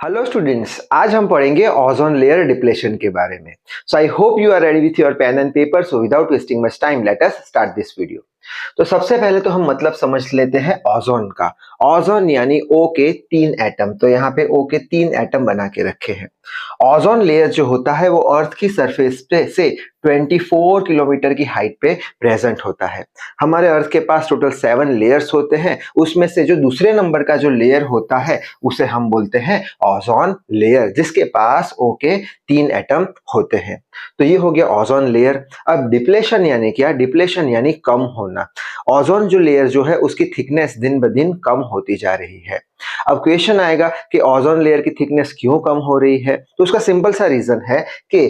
Hello students, आज हम पढ़ेंगे ओजोन लेयर डिप्लेशन के बारे में। So I hope you are ready with your pen and paper. So without wasting much time let us start this video. तो सबसे पहले तो हम मतलब समझ लेते हैं ओजोन का। ओजोन यानी ओ के 3 एटम, तो यहाँ पे ओ के 3 एटम बना के रखे हैं। ओजोन लेयर जो होता है वो अर्थ की सरफेस पे से 24 किलोमीटर की हाइट पे प्रेजेंट होता है। हमारे अर्थ के पास टोटल 7 लेयर्स होते हैं, उसमें से जो दूसरे नंबर का जो लेयर होता है उसे हम बोलते हैं ओजोन लेयर, जिसके पास ओ के 3 एटम होते हैं। तो ये हो गया ओजोन लेयर। अब डिप्लेशन यानी क्या? डिप्लेशन यानी कम होना। ओजोन जो लेयर जो है उसकी थिकनेस दिन ब दिन कम होती जा रही है। अब क्वेश्चन आएगा कि ओजोन लेयर की थिकनेस क्यों कम हो रही है? तो उसका सिंपल सा रीजन है कि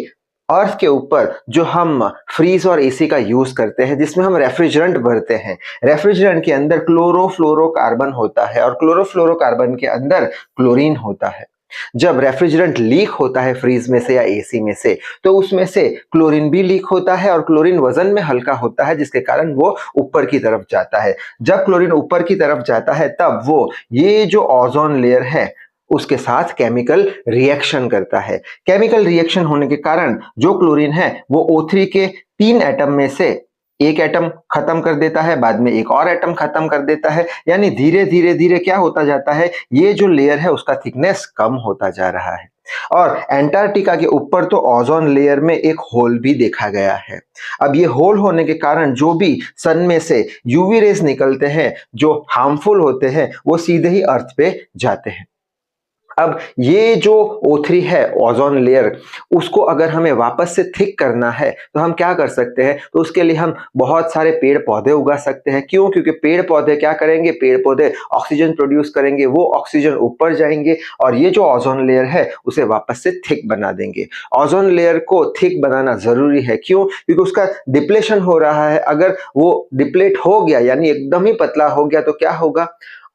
अर्थ के ऊपर जो हम फ्रीज और एसी का यूज करते हैं, जिसमें हम रेफ्रिजरेंट भरते हैं, रेफ्रिजरेंट के अंदर क्लोरोफ्लोरोकार्बन होता है और क्लोरोफ्लोरोकार्बन के अंदर क्लोरीन होता है। जब रेफ्रिजरेंट लीक होता है फ्रीज में से या एसी में से, तो उसमें से क्लोरीन भी लीक होता है और क्लोरीन वजन में हल्का होता है, जिसके कारण वो ऊपर की तरफ जाता है। जब क्लोरीन ऊपर की तरफ जाता है तब वो ये जो ओजोन लेयर है उसके साथ केमिकल रिएक्शन करता है। केमिकल रिएक्शन होने के कारण जो क्लोरीन है वो O3 के 3 एटम में से एक एटम खत्म कर देता है, बाद में एक और एटम खत्म कर देता है। यानी धीरे धीरे धीरे क्या होता जाता है, ये जो लेयर है उसका थिकनेस कम होता जा रहा है। और एंटार्क्टिका के ऊपर तो ओजोन लेयर में एक होल भी देखा गया है। अब ये होल होने के कारण जो भी सन में से यूवी रेज निकलते हैं जो हार्मफुल होते हैं, वो सीधे ही अर्थ पे जाते हैं। अब ये जो O3 है ओजोन लेयर, उसको अगर हमें वापस से थिक करना है तो हम क्या कर सकते हैं? तो उसके लिए हम बहुत सारे पेड़ पौधे उगा सकते हैं। क्यों? क्योंकि पेड़ पौधे क्या करेंगे? पेड़ पौधे ऑक्सीजन प्रोड्यूस करेंगे, वो ऑक्सीजन ऊपर जाएंगे और ये जो ओजोन लेयर है उसे वापस से थिक बना देंगे। ओजोन लेयर को थिक बनाना जरूरी है। क्यों? क्योंकि उसका डिप्लेशन हो रहा है। अगर वो डिप्लेट हो गया यानी एकदम ही पतला हो गया तो क्या होगा?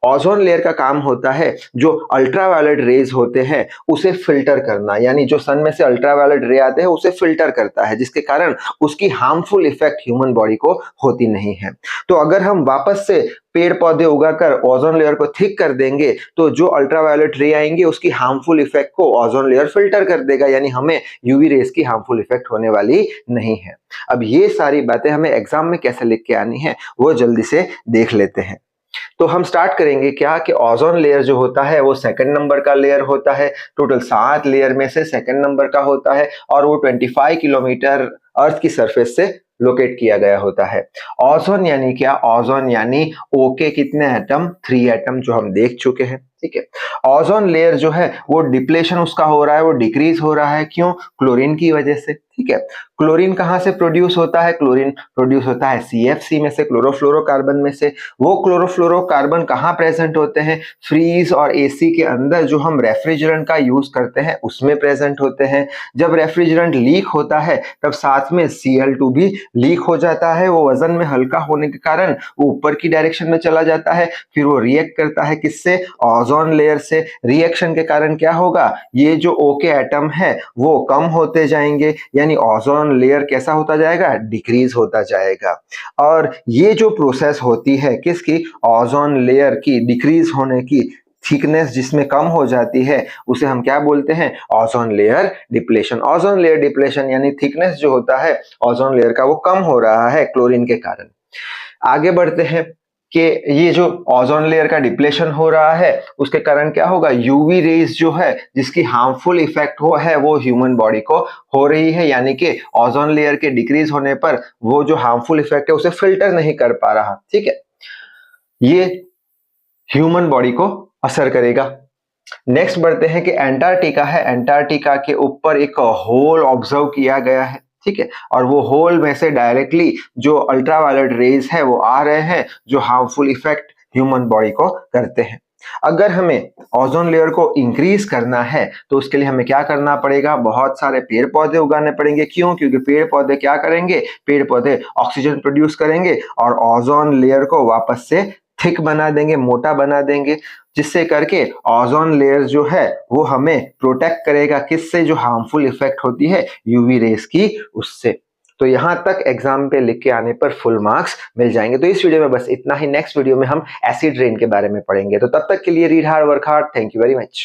ओजोन लेयर का काम होता है जो अल्ट्रावायलेट रेज होते हैं उसे फिल्टर करना, यानी जो सन में से अल्ट्रावायलेट रे आते हैं उसे फिल्टर करता है, जिसके कारण उसकी हार्मफुल इफेक्ट ह्यूमन बॉडी को होती नहीं है। तो अगर हम वापस से पेड़ पौधे उगाकर ओजोन लेयर को थिक कर देंगे तो जो अल्ट्रावायलेट रे आएंगे उसकी हार्मफुल इफेक्ट को ओजोन लेयर फिल्टर कर देगा, यानी हमें यूवी रेज की हार्मफुल इफेक्ट होने वाली नहीं है। अब ये सारी बातें हमें एग्जाम में कैसे लिख के आनी है वो जल्दी से देख लेते हैं। तो हम स्टार्ट करेंगे क्या कि ओजोन लेयर जो होता है वो सेकंड नंबर का लेयर होता है। टोटल 7 लेयर में से सेकंड नंबर का होता है और वो 25 किलोमीटर अर्थ की सरफेस से लोकेट किया गया होता है। ओजोन यानी क्या? ओजोन यानी ओ के कितने एटम? 3 एटम, जो हम देख चुके हैं। ठीक है। ओजोन लेयर जो है वो डिप्लेशन उसका हो रहा है, वो डिक्रीज हो रहा है। क्यों? क्लोरीन की वजह से। ठीक है। क्लोरीन कहां से प्रोड्यूस होता है? क्लोरीन प्रोड्यूस होता है CFC में से, क्लोरोफ्लोरोकार्बन में से। वो क्लोरोफ्लोरोकार्बन कहां प्रेजेंट होते हैं? फ्रीज और एसी के अंदर जो हम रेफ्रिजरेंट का यूज करते हैं उसमें प्रेजेंट होते हैं। जब रेफ्रिजरेंट लीक होता है तब साथ में Cl2 भी लीक हो जाता है। वो वजन में हल्का होने के कारण वो ऊपर की डायरेक्शन में चला जाता है। फिर वो रिएक्ट करता है किससे? ओजोन लेयर से। रिएक्शन के कारण क्या होगा? ये जो O के एटम है वो कम होते जाएंगे, यानी ओजोन लेयर कैसा होता जाएगा? डिक्रीज होता जाएगा। और ये जो प्रोसेस होती है किसकी? ओजोन लेयर की डिक्रीज होने की, थिकनेस जिसमें कम हो जाती है, उसे हम क्या बोलते हैं? Ozone layer depletion. Ozone layer depletion यानी थिकनेस जो होता है ओजोन लेयर का वो कम हो रहा है क्लोरीन के कारण। आगे बढ़ते हैं कि ये जो ओजोन लेयर का डिप्लेशन हो रहा है उसके कारण क्या होगा? यूवी रेज जो है जिसकी हार्मफुल इफेक्ट हो है वो ह्यूमन बॉडी को हो रही है, यानी कि ओजोन लेयर के डिक्रीज होने पर वो जो हार्मफुल इफेक्ट है उसे फिल्टर नहीं कर पा रहा। ठीक है। ये ह्यूमन बॉडी को असर करेगा। नेक्स्ट बढ़ते हैं कि एंटार्क्टिका है। एंटार्क्टिका के ऊपर एक होल ऑब्जर्व किया गया है। ठीक है। और वो होल में से डायरेक्टली जो अल्ट्रावायलेट रेज है वो आ रहे हैं जो हार्मफुल इफेक्ट ह्यूमन बॉडी को करते हैं। अगर हमें ओजोन लेयर को इंक्रीज करना है तो उसके लिए हमें क्या करना पड़ेगा? बहुत सारे पेड़ पौधे उगाने पड़ेंगे। क्यों? क्योंकि पेड़ पौधे क्या करेंगे? पेड़ पौधे ऑक्सीजन प्रोड्यूस करेंगे और ओजोन लेयर को वापस से थिक बना देंगे, मोटा बना देंगे, जिससे करके ओजोन लेयर जो है वो हमें प्रोटेक्ट करेगा किससे? जो हार्मफुल इफेक्ट होती है यूवी रेस की, उससे। तो यहां तक एग्जाम पे लिख के आने पर फुल मार्क्स मिल जाएंगे। तो इस वीडियो में बस इतना ही। नेक्स्ट वीडियो में हम एसिड रेन के बारे में पढ़ेंगे। तो तब तक के लिए read hard, work hard. Thank you very much.